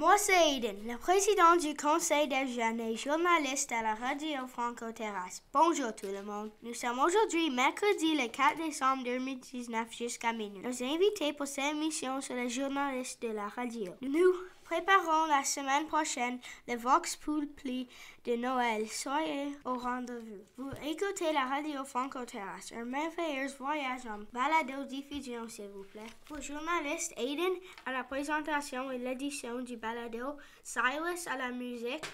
Moi, c'est Aiden, le président du conseil des jeunes et journaliste à la radio Franco-Terrasse. Bonjour tout le monde. Nous sommes aujourd'hui mercredi le 4 décembre 2019 jusqu'à minuit. Nos invités pour cette émission sont les journalistes de la radio. Nous préparons la semaine prochaine le Vox Populi de Noël. Soyez au rendez-vous. Vous écoutez la radio Franco-Terrasse, un merveilleux voyage en balado-diffusion, s'il vous plaît. Pour journaliste Aiden à la présentation et l'édition du balado, Silas à la musique,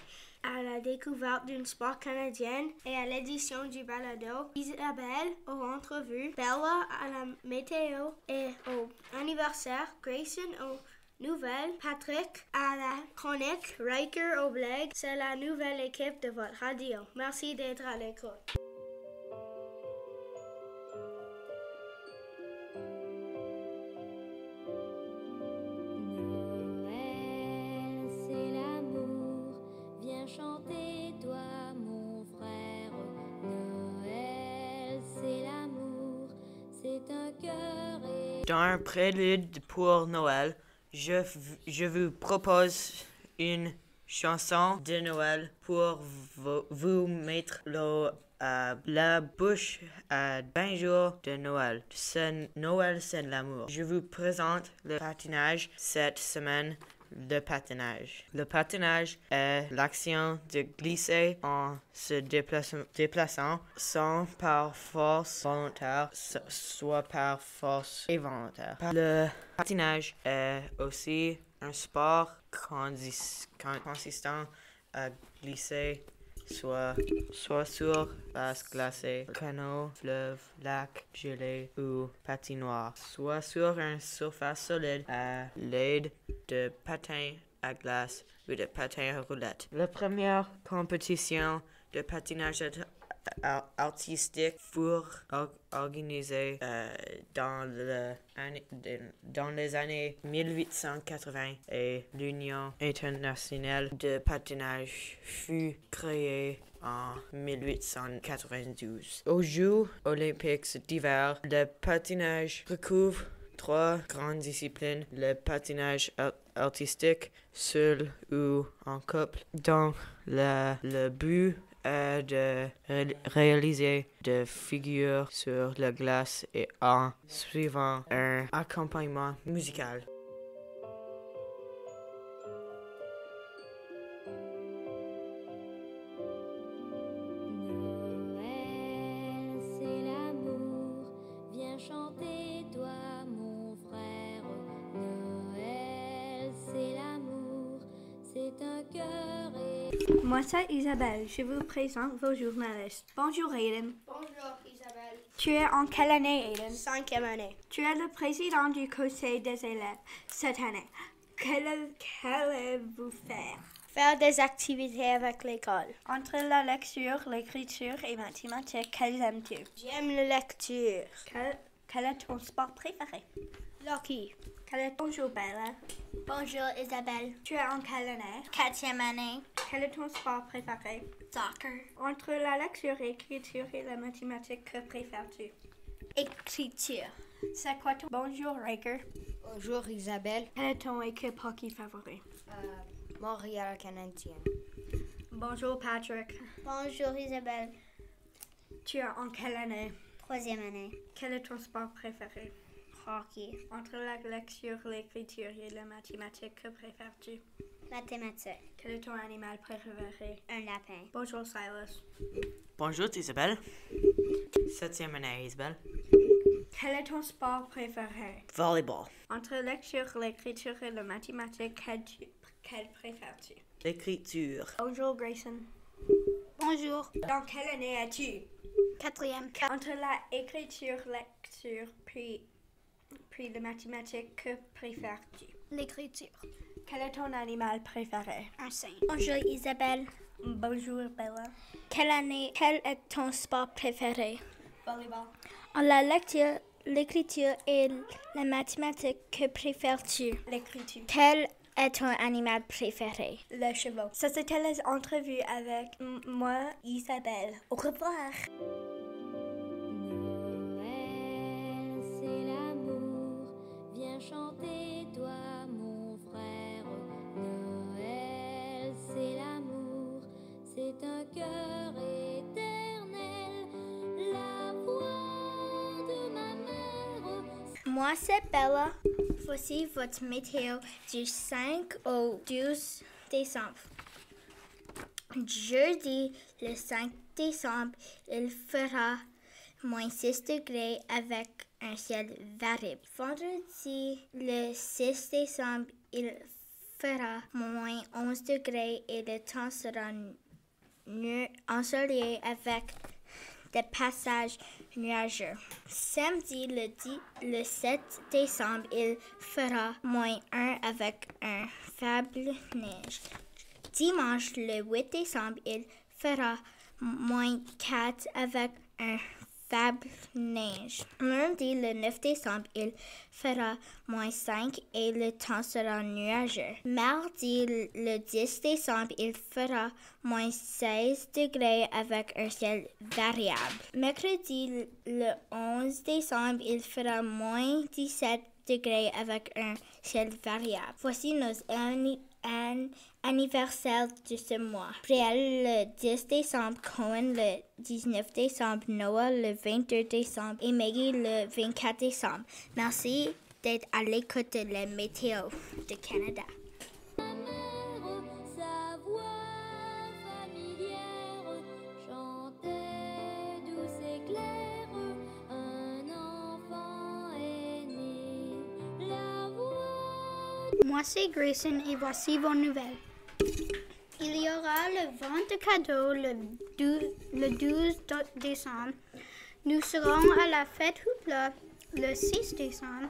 à la découverte d'un sport canadien et à l'édition du balado, Isabelle aux entrevues, Bella à la météo et au anniversaire, Grayson aux nouvelles, Patrick à la chronique, Riker au blague. C'est la nouvelle équipe de votre radio. Merci d'être à l'écoute. Chanter toi mon frère, Noël c'est l'amour, c'est un cœur et... Dans un prélude pour Noël, je vous propose une chanson de Noël pour vous mettre l'eau à la bouche à 20 jours de Noël. Noël, c'est l'amour. Je vous présente le patinage cette semaine. Le patinage. Le patinage est l'action de glisser en se déplaçant, soit par force volontaire, soit par force involontaire. Le patinage est aussi un sport consistant à glisser soit sur glace glacée, canot, fleuve, lac, gelé ou patinoire, soit sur une surface solide à l'aide de patins à glace ou de patins à roulettes. La première compétition de patinage artistique fut organisée dans les années 1880 et l'Union internationale de patinage fut créée en 1892. Aux Jeux olympiques d'hiver, le patinage recouvre 3 grandes disciplines: le patinage artistique, seul ou en couple, dont le but est de réaliser des figures sur la glace et en suivant un accompagnement musical. Noël c'est l'amour, viens chanter toi mon frère, Noël c'est l'amour, c'est un cœur et... Moi, c'est Isabelle. Je vous présente vos journalistes. Bonjour, Aiden. Bonjour Isabelle. Tu es en quelle année, Aiden? 5e année. Tu es le président du conseil des élèves cette année. Qu'allez-vous faire? Faire des activités avec l'école. Entre la lecture, l'écriture et mathématiques, quelles aimes-tu? J'aime la lecture. Quel est ton sport préféré? Lucky. Quel est ton jeu, Bella? Bonjour Isabelle. Tu es en quelle année? 4e année. Quel est ton sport préféré? Soccer. Entre la lecture, l'écriture et la mathématique, que préfères-tu? Écriture. C'est quoi ton bonjour, Riker? Bonjour Isabelle. Quelle est ton équipe hockey favorite? Montréal Canadien. Bonjour, Patrick. Bonjour Isabelle. Tu es en quelle année? 3e année. Quel est ton sport préféré? Hockey. Entre la lecture, l'écriture et la mathématique, que préfères-tu? Mathématiques. Quel est ton animal préféré? Un lapin. Bonjour, Silas. Bonjour Isabelle. 7e année Isabelle. Quel est ton sport préféré? Volleyball. Entre lecture, l'écriture et la mathématique, quel préfères-tu? L'écriture. Bonjour, Grayson. Bonjour. Dans quelle année es-tu? 4e. Entre la écriture, lecture, puis la mathématique, que préfères-tu? L'écriture. Quel est ton animal préféré? Un singe. Bonjour Isabelle. Bonjour, Bella. Quel est ton sport préféré? Volleyball. En la lecture, l'écriture et la mathématique, que préfères-tu? L'écriture. Quel est ton animal préféré? Le cheval. Ça, c'était les entrevues avec moi, Isabelle. Au revoir. Noël c'est l'amour, viens chanter toi mon frère, Noël Moi, c'est Bella. Voici votre météo du 5 au 12 décembre. Jeudi, le 5 décembre, il fera moins 6 degrés avec un ciel variable. Vendredi, le 6 décembre, il fera moins 11 degrés et le temps sera ensoleillé avec des passages nuageux. Samedi, le 7 décembre, il fera moins 1 avec un faible neige. Dimanche, le 8 décembre, il fera moins 4 avec un faible neige. Lundi, le 9 décembre, il fera moins 5 et le temps sera nuageux. Mardi, le 10 décembre, il fera moins 16 degrés avec un ciel variable. Mercredi, le 11 décembre, il fera moins 17 degrés avec un ciel variable. Voici nos anniversaire de ce mois. Brielle le 10 décembre, Cohen le 19 décembre, Noah le 22 décembre et Maggie le 24 décembre. Merci d'être à l'écoute de la météo de Canada. Sa voix familière chantait douce et claire. Un enfant est né. La voix. Moi, c'est Grayson et voici vos nouvelles. Il y aura le vente de cadeaux le 12 décembre. Nous serons à la fête Hoopla le 6 décembre.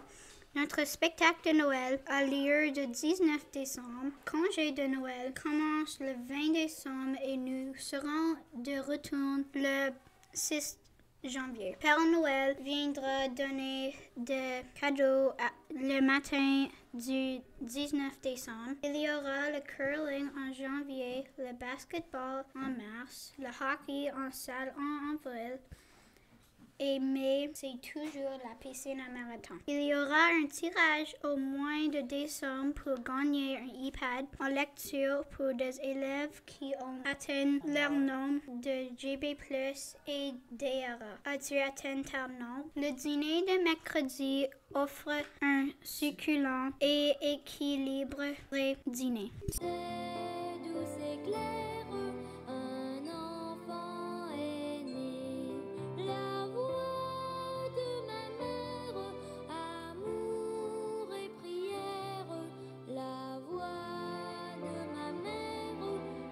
Notre spectacle de Noël a lieu le 19 décembre. Congé de Noël commence le 20 décembre et nous serons de retour le 6 janvier. Père Noël viendra donner des cadeaux le matin du 19 décembre. Il y aura le curling en janvier, le basketball en mars, le hockey en salle en avril. Et mai, c'est toujours la piscine à marathon. Il y aura un tirage au mois de décembre pour gagner un iPad en lecture pour des élèves qui ont atteint leur nombre de GB+, et DRA. As-tu atteint ton nombre? Le dîner de mercredi offre un succulent et équilibré dîner. C'est douce et claire. Un enfant est né. La voix de ma mère, amour et prière. La voix de ma mère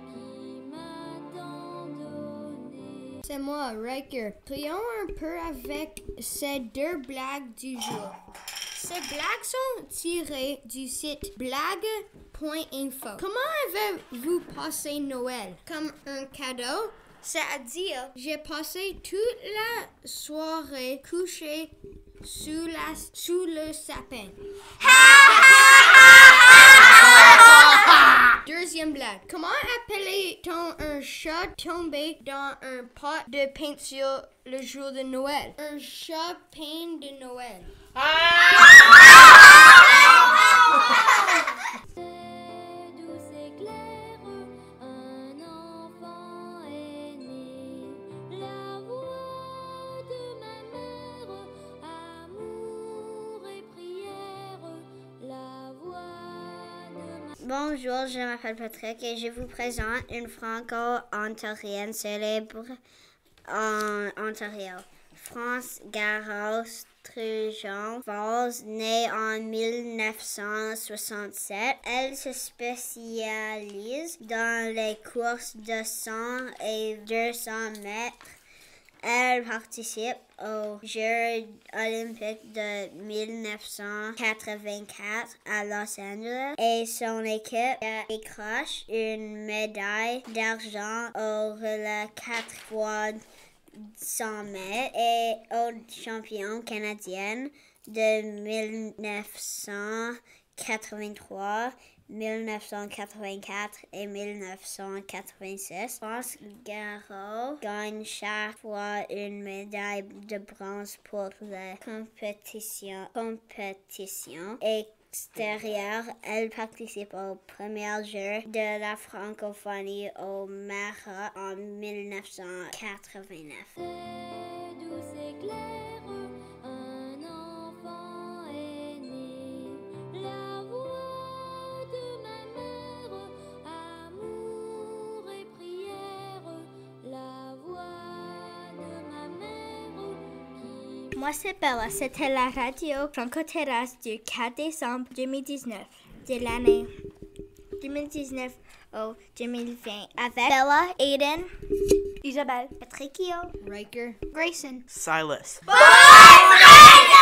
qui m'a tant donné. C'est moi, Riker. Rions un peu avec ces deux blagues du jour. Ces blagues sont tirées du site blague.info. Comment avez-vous passé Noël? Comme un cadeau? C'est-à-dire, j'ai passé toute la soirée couché sous le sapin. Deuxième blague. Comment appelait-on un chat tombé dans un pot de peinture le jour de Noël? Un chat peint de Noël. C'est douce et claire. Un enfant est né. La voix de ma mère, amour et prière. La voix de ma... Bonjour, je m'appelle Patrick et je vous présente une franco-ontarienne célèbre en Ontario. France Garros Trujon Falls, née en 1967. Elle se spécialise dans les courses de 100 et 200 mètres. Elle participe aux Jeux olympiques de 1984 à Los Angeles et son équipe décroche une médaille d'argent au relais 4 fois 100 mètres et aux champions canadiennes de 1983, 1984 et 1986. France Garros gagne chaque fois une médaille de bronze pour les compétitions extérieures. Elle participe aux premiers Jeux de la francophonie au Maroc en 1989. C'est douce et claire. Un enfant Moi, c'est Bella. C'était la radio Franco-Terrasse du 4 décembre 2019, de l'année 2019 au 2020, avec Bella, Aiden, Isabelle. Patricio, Riker. Grayson. Silas. Bye!